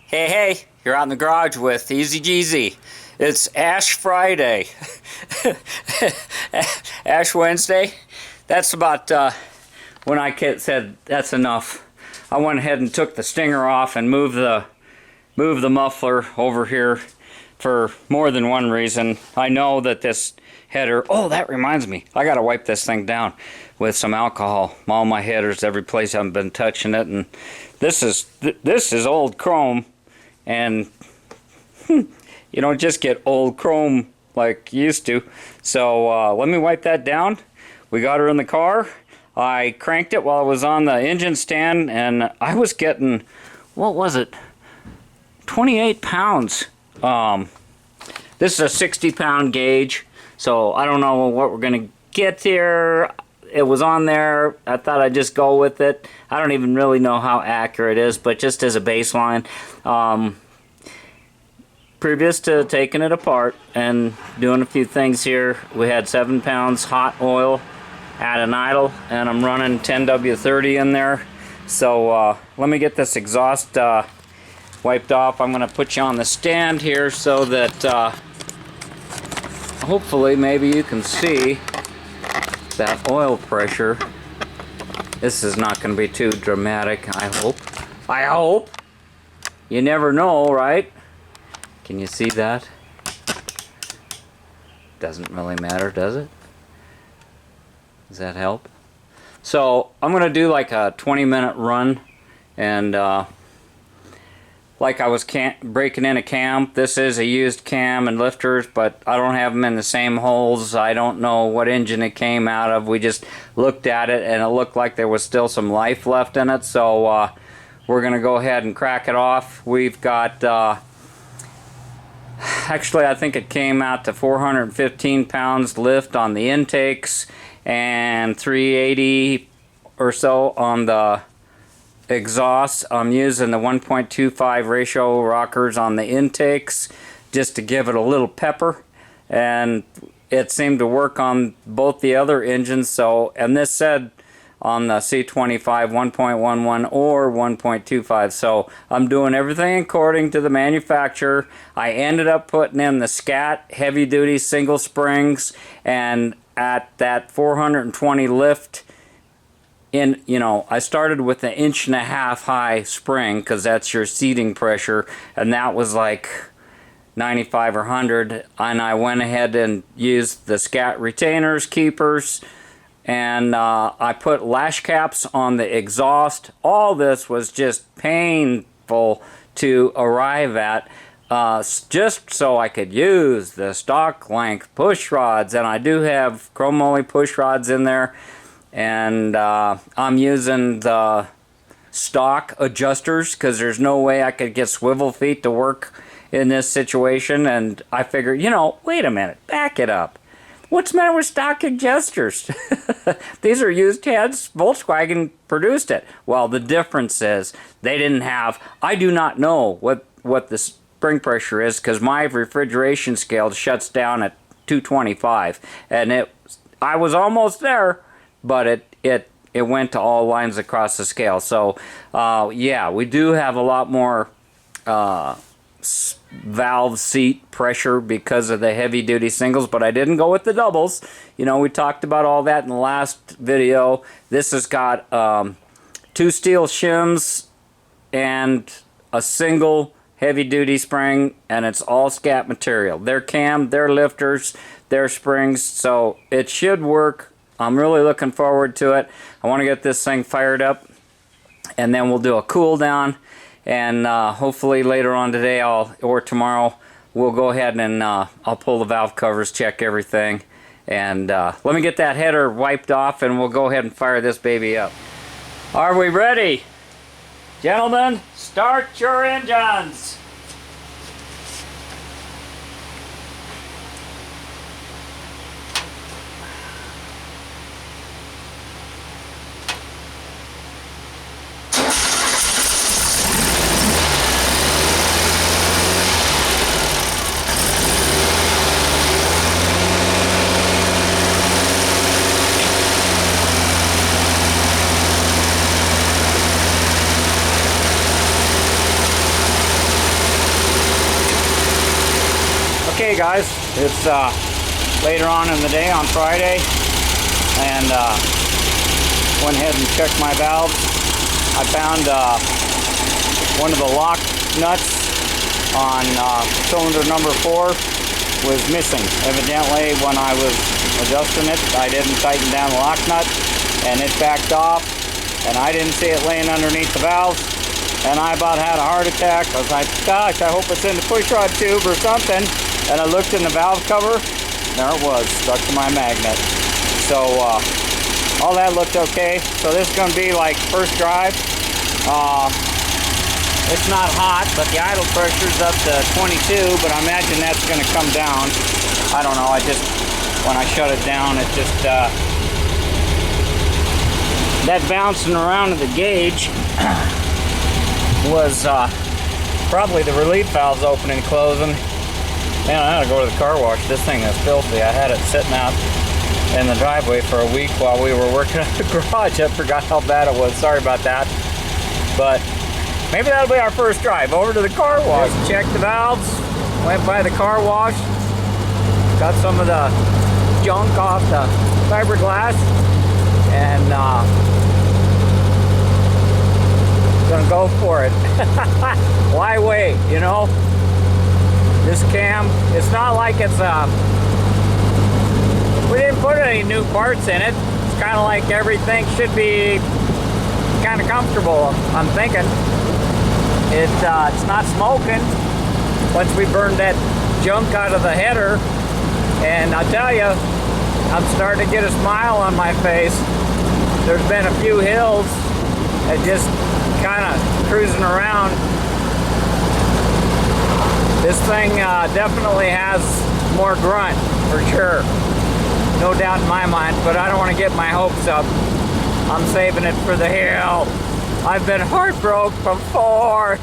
Hey, hey, you're out in the garage with TheEZGZ. It's Ash Friday. Ash Wednesday. That's about when I said that's enough. I went ahead and took the stinger off and moved the muffler over here for more than one reason. I know that this header, oh, that reminds me, I gotta wipe this thing down with some alcohol. All my headers, every place I've been touching it, and this is old chrome, and you don't just get old chrome like you used to. So let me wipe that down. We got her in the car. I cranked it while it was on the engine stand, and I was getting, what was it, 28 pounds. This is a 60-pound gauge, so I don't know what we're gonna get here. It was on there. I thought I'd just go with it. I don't even really know how accurate it is, but just as a baseline, previous to taking it apart and doing a few things here, we had 7 pounds hot oil at an idle, and I'm running 10W30 in there. So let me get this exhaust wiped off. I'm going to put you on the stand here so that hopefully maybe you can see that oil pressure. This is not going to be too dramatic, I hope. I hope. You never know, right? Can you see that? Doesn't really matter, does it? Does that help? So I'm going to do like a 20-minute run, and like I was breaking in a cam. This is a used cam and lifters, but I don't have them in the same holes. I don't know what engine it came out of. We just looked at it and it looked like there was still some life left in it. So we're going to go ahead and crack it off. We've got, actually I think it came out to 415 pounds lift on the intakes and 380 or so on the exhaust. I'm using the 1.25 ratio rockers on the intakes just to give it a little pepper, and it seemed to work on both the other engines. So, and this said on the C25 1.11 or 1.25, so I'm doing everything according to the manufacturer. I ended up putting in the SCAT heavy duty single springs, and at that 420 lift, I started with an 1.5 inch high spring, because that's your seating pressure, and that was like 95 or 100, and I went ahead and used the SCAT retainers, keepers, and I put lash caps on the exhaust. All this was just painful to arrive at, just so I could use the stock length push rods, and I do have chromoly push rods in there. And I'm using the stock adjusters because there's no way I could get swivel feet to work in this situation. And I figured, wait a minute, back it up. What's the matter with stock adjusters? These are used heads. Volkswagen produced it. Well, the difference is they didn't have, I do not know what the spring pressure is, because my refrigeration scale shuts down at 225. And I was almost there, but it went to all lines across the scale. So yeah, we do have a lot more valve seat pressure because of the heavy duty singles, but I didn't go with the doubles. We talked about all that in the last video. This has got 2 steel shims and a single heavy duty spring, and it's all SCAT material. Their cam, their lifters, their springs, so it should work. I'm really looking forward to it. I want to get this thing fired up, and then we'll do a cool down, and hopefully later on today or tomorrow we'll go ahead and I'll pull the valve covers, check everything, and let me get that header wiped off, and we'll go ahead and fire this baby up. Are we ready? Gentlemen, start your engines! Okay guys, it's later on in the day on Friday, and went ahead and checked my valves. I found one of the lock nuts on cylinder number 4 was missing. Evidently when I was adjusting it, I didn't tighten down the lock nut and it backed off, and I didn't see it laying underneath the valves, and I about had a heart attack. I was like, gosh, I hope it's in the push rod tube or something. And I looked in the valve cover, there it was, stuck to my magnet. So all that looked okay. So this is going to be like first drive. It's not hot, but the idle pressure is up to 22, but I imagine that's going to come down. I don't know, when I shut it down, it just, that bouncing around of the gauge was probably the relief valves opening and closing. Man, I had to go to the car wash. This thing is filthy. I had it sitting out in the driveway for a week while we were working at the garage. I forgot how bad it was. Sorry about that. But maybe that'll be our first drive over to the car wash. Checked the valves, went by the car wash, got some of the junk off the fiberglass, and gonna go for it. Why wait, you know? This cam, it's not like it's we didn't put any new parts in it. It's kind of like everything should be kind of comfortable, I'm thinking. It's not smoking once we burned that junk out of the header, and I'll tell you, I'm starting to get a smile on my face. There's been a few hills that just kind of cruising around. This thing definitely has more grunt, for sure. No doubt in my mind, but I don't want to get my hopes up. I'm saving it for the hill. I've been heartbroken before.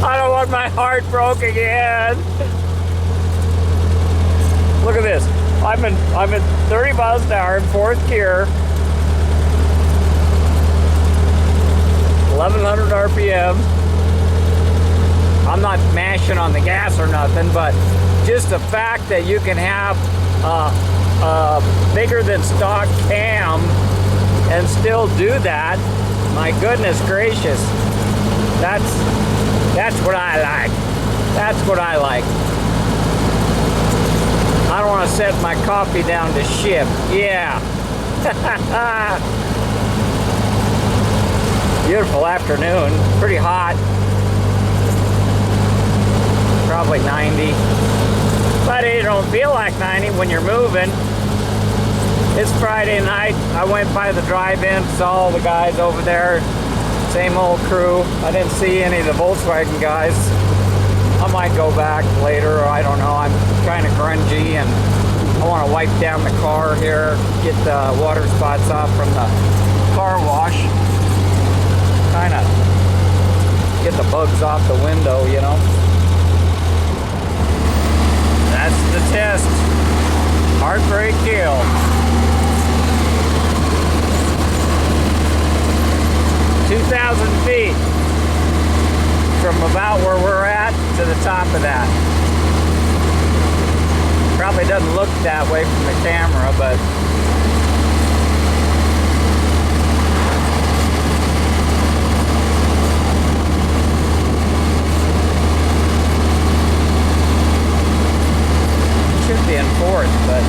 I don't want my heart broke again. Look at this. I'm in 30 miles an hour in 4th gear. 1100 RPM. I'm not mashing on the gas or nothing, but just the fact that you can have a bigger than stock cam and still do that, my goodness gracious, that's what I like. That's what I like. I don't want to set my coffee down to ship. Yeah. Beautiful afternoon, pretty hot. Probably 90, but it don't feel like 90 when you're moving. It's Friday night. I went by the drive-in, saw all the guys over there, same old crew. I didn't see any of the Volkswagen guys. I might go back later, or I don't know. I'm kind of grungy and I want to wipe down the car here, get the water spots off from the car wash, kind of get the bugs off the window, you know. That's the test. Heartbreak Hill. 2,000 feet from about where we're at to the top of that. Probably doesn't look that way from the camera, but should be in 4th, but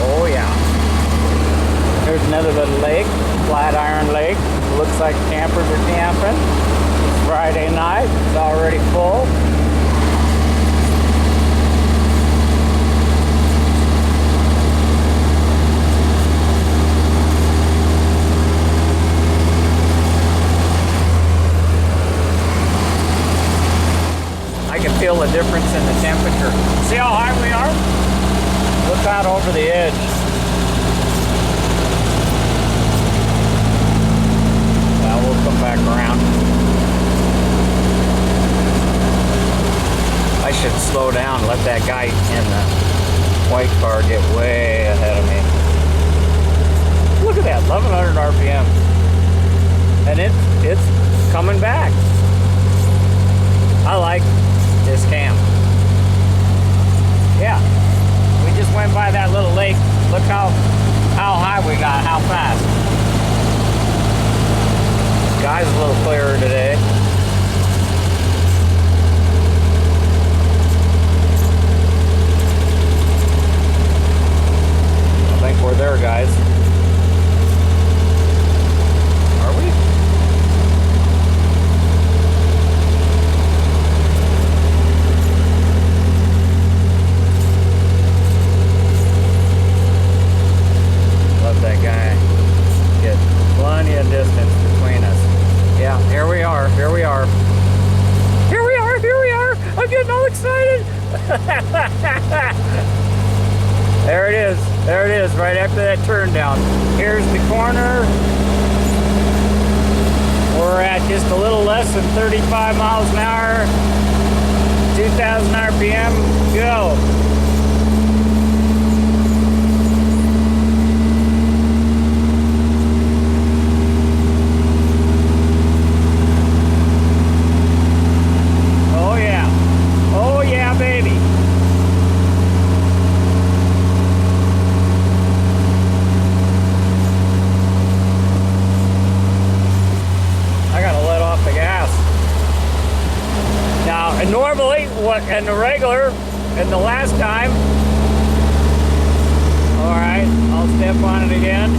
oh yeah. Here's another little lake, Flatiron Lake. Looks like campers are camping. It's Friday night, it's already full. Feel the difference in the temperature. See how high we are? Look out over the edge. Well, we'll come back around. I should slow down, let that guy in the white car get way ahead of me. look at that, 1100 RPM. And it's coming back. I like this cam. Yeah, we just went by that little lake. Look how high we got, how fast. Sky's a little clearer today. I think we're there, guys. Are we? Let that guy get plenty of distance between us. Yeah, here we are, here we are. Here we are, here we are. I'm getting all excited. There it is, right after that turn down. Here's the corner. We're at just a little less than 35 miles an hour. 2,000 RPM, go. And normally, and the regular, and the last time, all right, I'll step on it again.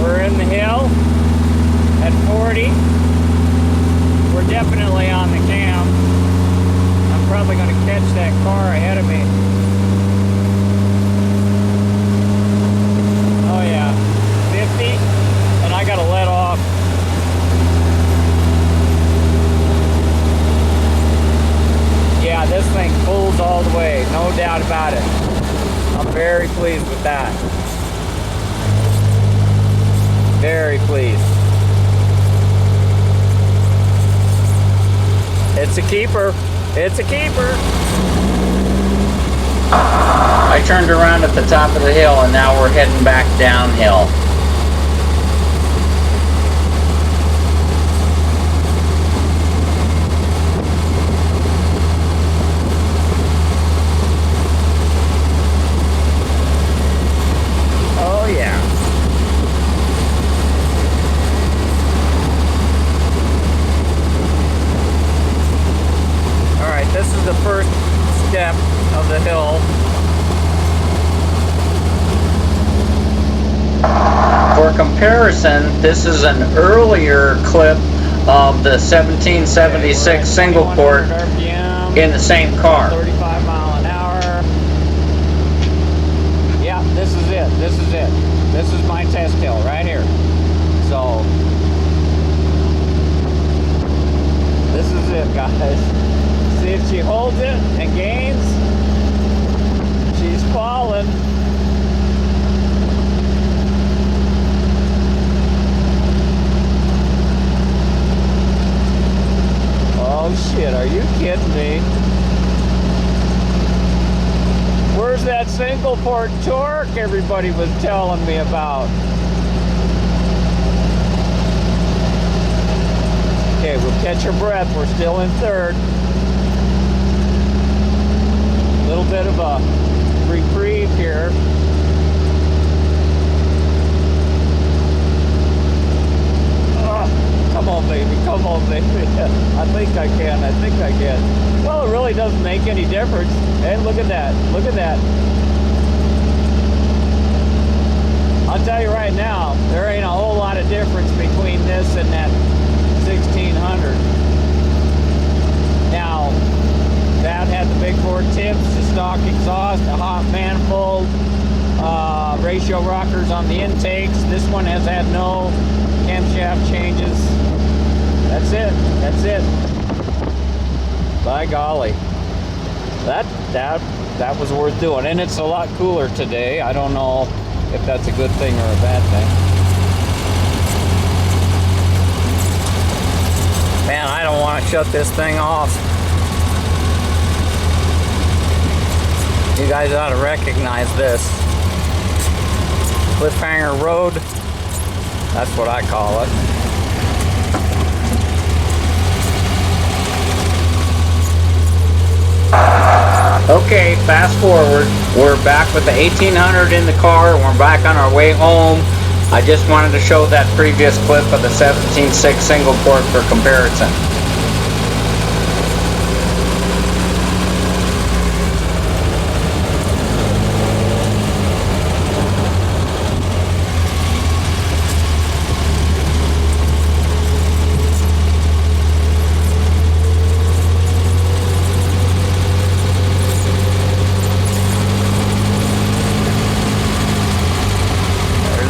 We're in the hill at 40. We're definitely on the cam. I'm probably going to catch that car ahead of me. Oh yeah, 50, and I got to let off. Yeah, this thing pulls all the way, no doubt about it. I'm very pleased with that. Very pleased. It's a keeper. It's a keeper. I turned around at the top of the hill and now we're heading back downhill. This is the first step of the hill. For comparison, this is an earlier clip of the 1776 single port in the same car. 35 mile an hour. Yeah, this is it. This is it. This is my test hill right here. So, this is it, guys. See if she holds it and gains. She's falling. Oh shit, are you kidding me? Where's that single port torque everybody was telling me about? Okay, we'll catch our breath. We're still in third. Little bit of a reprieve here. Come on, baby. Come on, baby. I think I can. I think I can. Well, it really doesn't make any difference. And look at that. Look at that. I'll tell you right now, there ain't a whole lot of difference between this and that 1600. Now, that had the big bore tips, the stock exhaust, a hot manifold, ratio rockers on the intakes. This one has had no camshaft changes. That's it. That's it. By golly, that was worth doing, and it's a lot cooler today. I don't know if that's a good thing or a bad thing. Man, I don't want to shut this thing off. You guys ought to recognize this. Cliffhanger Road. That's what I call it. Okay, fast forward. We're back with the 1800 in the car. We're back on our way home. I just wanted to show that previous clip of the 17.6 single port for comparison.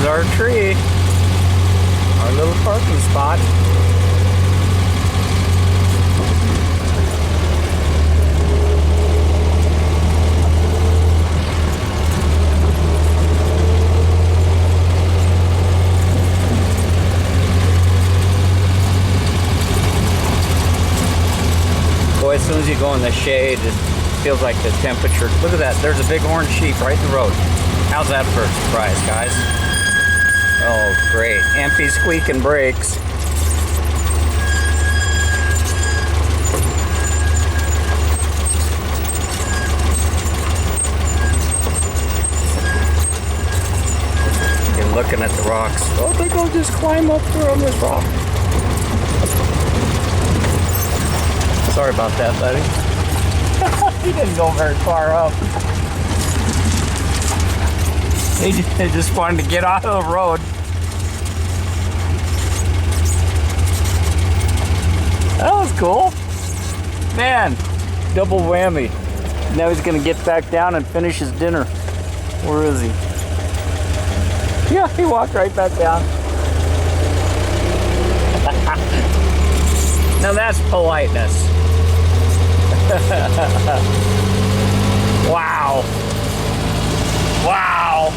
Our tree, our little parking spot. Boy, as soon as you go in the shade, it feels like the temperature. Look at that, there's a big orange sheep right in the road. How's that for a surprise, guys? Oh, great. Empty squeaking brakes. You're looking at the rocks. Oh, I think I'll just climb up here on this rock. Sorry about that, buddy. He didn't go very far up. He just wanted to get out of the road. That was cool. Man, double whammy. Now he's gonna get back down and finish his dinner. Where is he? Yeah, he walked right back down. Now that's politeness. Wow. Wow.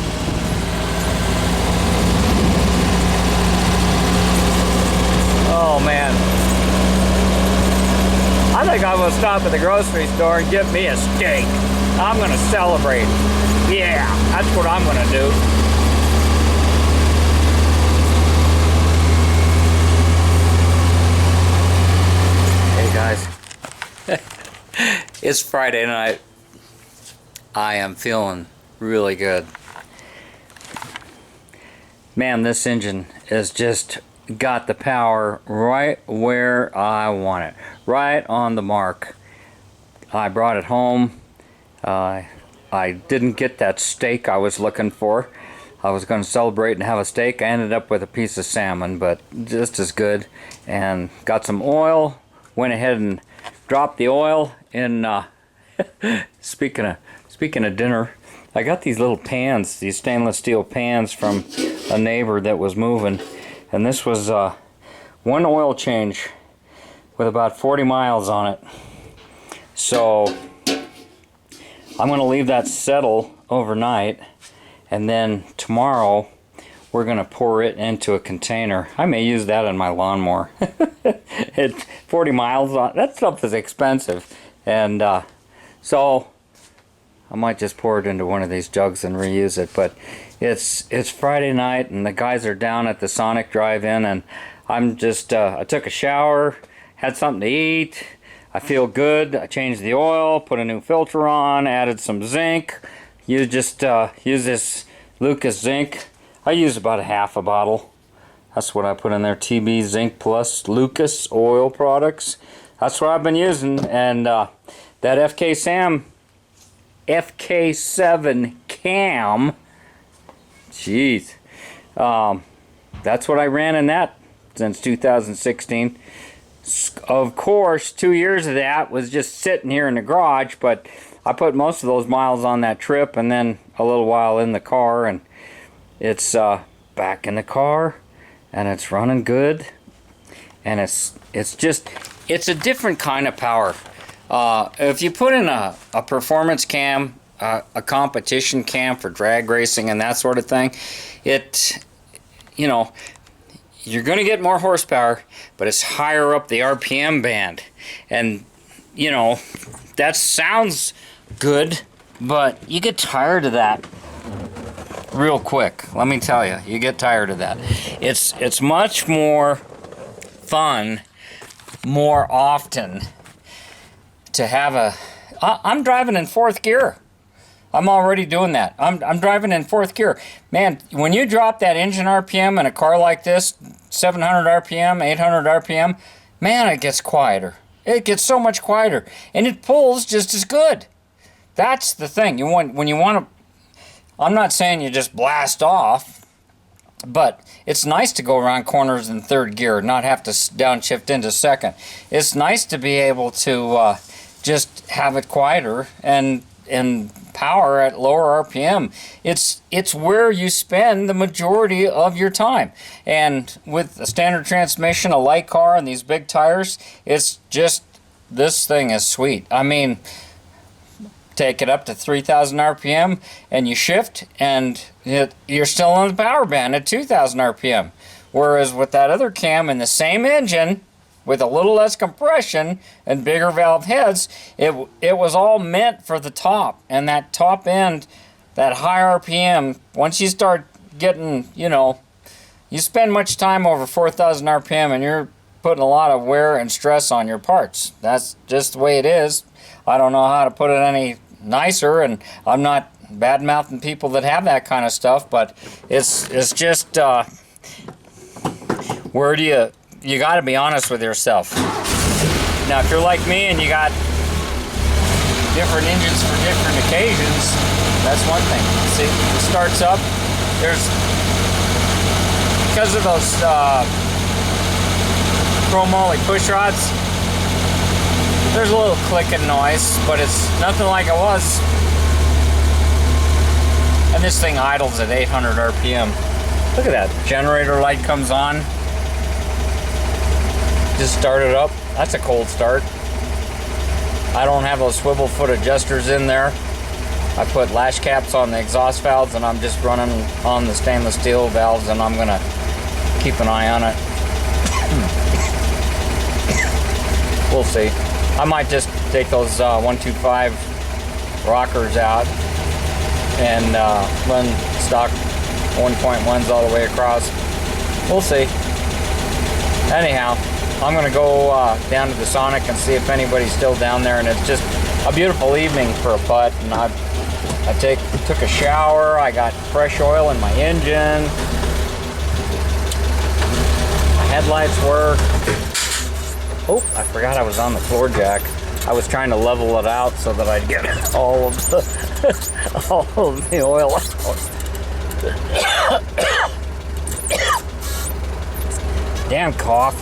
Oh man. I think I'm gonna stop at the grocery store and get me a steak. I'm gonna celebrate. Yeah, that's what I'm gonna do. Hey guys. It's Friday night. I am feeling really good. Man, this engine is just got the power right where I want it, right on the mark. I brought it home. I didn't get that steak I was looking for. I was going to celebrate and have a steak. I ended up with a piece of salmon, but just as good. And got some oil. Went ahead and dropped the oil in. Speaking of dinner, I got these little pans, these stainless steel pans from a neighbor that was moving. And this was one oil change with about 40 miles on it. So I'm going to leave that settle overnight, and then tomorrow we're going to pour it into a container. I may use that in my lawnmower. It's 40 miles on that stuff is expensive, and so I might just pour it into one of these jugs and reuse it. But it's Friday night and the guys are down at the Sonic Drive-In, and I'm just I took a shower, had something to eat. I feel good. I changed the oil, put a new filter on, added some zinc. You just use this Lucas zinc. I use about a half a bottle. That's what I put in there. TB Zinc Plus Lucas oil products. That's what I've been using. And that FK7 cam. Jeez. That's what I ran in that since 2016. Of course, 2 years of that was just sitting here in the garage, but I put most of those miles on that trip and then a little while in the car, and it's back in the car and it's running good, and it's a different kind of power. If you put in a performance cam, a competition cam for drag racing and that sort of thing, you're going to get more horsepower, but it's higher up the RPM band. And, that sounds good, but you get tired of that. real quick. Let me tell you, you get tired of that. It's much more fun, more often, to have a... I'm driving in 4th gear. I'm already doing that. I'm driving in 4th gear. Man, when you drop that engine RPM in a car like this, 700 RPM, 800 RPM, man, it gets quieter. It gets so much quieter. And it pulls just as good. That's the thing. When you want to... I'm not saying you just blast off, but it's nice to go around corners in 3rd gear, not have to downshift into 2nd. It's nice to be able to just have it quieter and power at lower RPM. It's where you spend the majority of your time. And with a standard transmission, a light car, and these big tires, it's just, this thing is sweet. I mean, take it up to 3,000 RPM and you shift, and you're still on the power band at 2,000 RPM. Whereas with that other cam in the same engine, with a little less compression and bigger valve heads, it was all meant for the top. And that top end, that high RPM, once you start getting, you know, you spend much time over 4,000 RPM and you're putting a lot of wear and stress on your parts. That's just the way it is. I don't know how to put it any nicer, and I'm not bad-mouthing people that have that kind of stuff, but it's just, where do you got to be honest with yourself. Now, if you're like me and you got different engines for different occasions, that's one thing. See, it starts up, there's, because of those chromoly push rods, there's a little clicking noise, but it's nothing like it was. And this thing idles at 800 RPM. Look at that, generator light comes on. Just started up. That's a cold start. I don't have those swivel foot adjusters in there. I put lash caps on the exhaust valves, and I'm just running on the stainless steel valves, and I'm gonna keep an eye on it. We'll see. I might just take those 125 rockers out and run stock 1.1s all the way across. We'll see. Anyhow, I'm going to go down to the Sonic and see if anybody's still down there, and it's just a beautiful evening for a putt. And I took a shower, I got fresh oil in my engine, my headlights work. Oh, I forgot I was on the floor jack. I was trying to level it out so that I'd get all of the oil out. Damn cough.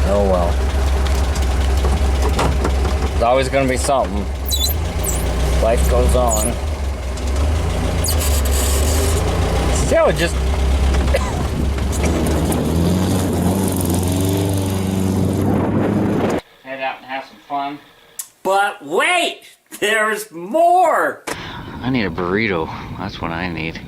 Oh well. There's always going to be something. Life goes on. Still, just... head out and have some fun. But wait! There's more! I need a burrito. That's what I need.